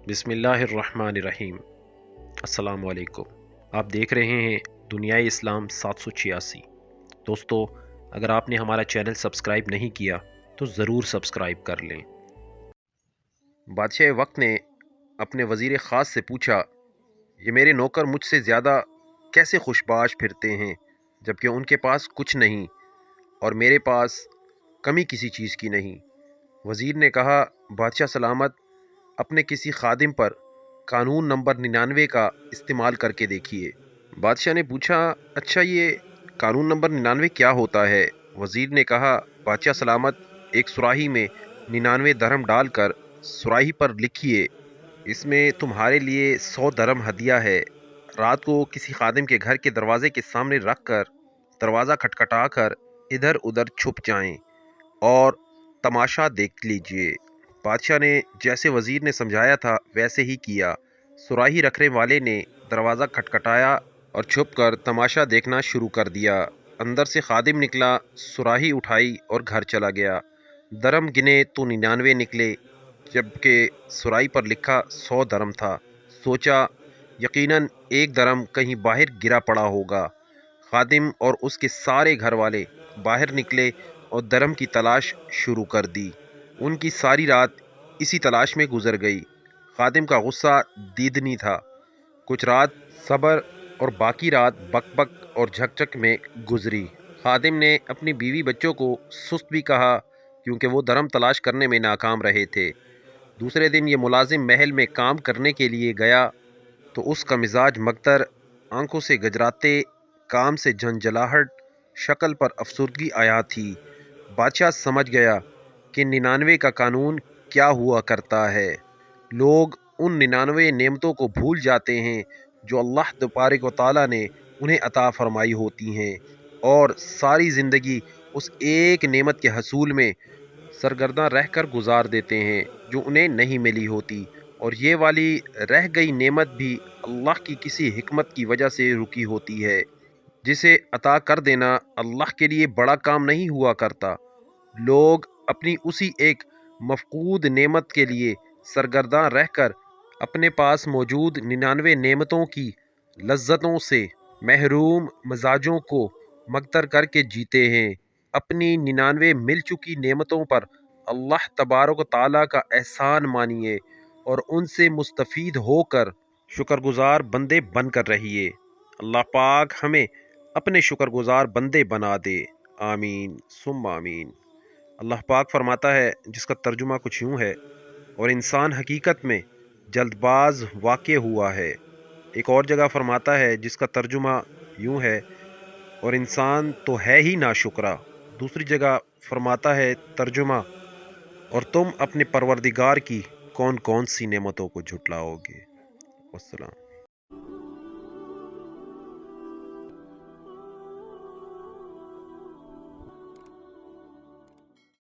बिस्मिल्लाहिर्रहमानिर्रहीम। अस्सलाम वालेकुम। आप देख रहे हैं दुनिया इस्लाम 786। दोस्तों, अगर आपने हमारा चैनल सब्सक्राइब नहीं किया तो ज़रूर सब्सक्राइब कर लें। बादशाह वक्त ने अपने वज़ीर ख़ास से पूछा, ये मेरे नौकर मुझसे ज़्यादा कैसे खुशबाश फिरते हैं जबकि उनके पास कुछ नहीं और मेरे पास कमी किसी चीज़ की नहीं। वज़ीर ने कहा, बादशाह सलामत, अपने किसी खादिम पर कानून नंबर 99 का इस्तेमाल करके देखिए। बादशाह ने पूछा, अच्छा ये कानून नंबर 99 क्या होता है? वज़ीर ने कहा, बादशाह सलामत, एक सुराही में 99 दरहम डालकर सुराही पर लिखिए, इसमें तुम्हारे लिए 100 दरहम हदिया है। रात को किसी खादिम के घर के दरवाजे के सामने रख कर दरवाज़ा खटखटा कर इधर उधर छुप जाएं और तमाशा देख लीजिए। बादशाह ने जैसे वज़ीर ने समझाया था वैसे ही किया। सुराही रखने वाले ने दरवाज़ा खटखटाया और छुपकर तमाशा देखना शुरू कर दिया। अंदर से खादिम निकला, सुराही उठाई और घर चला गया। दरम गिने तो 99 निकले जबकि सुराही पर लिखा 100 दरम था। सोचा, यकीनन एक दरम कहीं बाहर गिरा पड़ा होगा। खादिम और उसके सारे घर वाले बाहर निकले और दरम की तलाश शुरू कर दी। उनकी सारी रात इसी तलाश में गुजर गई। खादिम का गुस्सा दीदनी था। कुछ रात सब्र और बाकी रात बकबक और झकझक में गुजरी। खादिम ने अपनी बीवी बच्चों को सुस्त भी कहा क्योंकि वो दरम तलाश करने में नाकाम रहे थे। दूसरे दिन ये मुलाजिम महल में काम करने के लिए गया तो उसका मिजाज मगतर, आंखों से गजराते, काम से झंझलाहट, शक्ल पर अफसुर्दगी आया थी। बादशाह समझ गया कि 99 का कानून क्या हुआ करता है। लोग उन 99 नेमतों को भूल जाते हैं जो अल्लाह तबारक व तआला ने उन्हें अता फरमाई होती हैं और सारी ज़िंदगी उस एक नेमत के हसूल में सरगर्दा रह कर गुजार देते हैं जो उन्हें नहीं मिली होती। और ये वाली रह गई नेमत भी अल्लाह की किसी हिकमत की वजह से रुकी होती है, जिसे अता कर देना अल्लाह के लिए बड़ा काम नहीं हुआ करता। लोग अपनी उसी एक मफकूद नेमत के लिए सरगर्दा रहकर अपने पास मौजूद 99 नेमतों की लज्जतों से महरूम मिजाजों को मगतर करके जीते हैं। अपनी 99 मिल चुकी नेमतों पर अल्लाह तबारक व तआला का एहसान मानिए और उनसे मुस्तफ़ीद होकर शुक्रगुजार बंदे बनकर रहिए। अल्लाह पाक हमें अपने शुक्रगुजार बंदे बना दे। आमीन सुम्मा आमीन। अल्लाह पाक फरमाता है, जिसका तर्जुमा कुछ यूँ है, और इंसान हकीकत में जल्दबाज वाक़ हुआ है। एक और जगह फरमाता है जिसका तर्जुमा यूँ है, और इंसान तो है ही नाशुक्रा। दूसरी जगह फरमाता है तर्जुमा, और तुम अपने परवरदिगार की कौन कौन सी नेमतों को झुटलाओगे। वस्सलाम।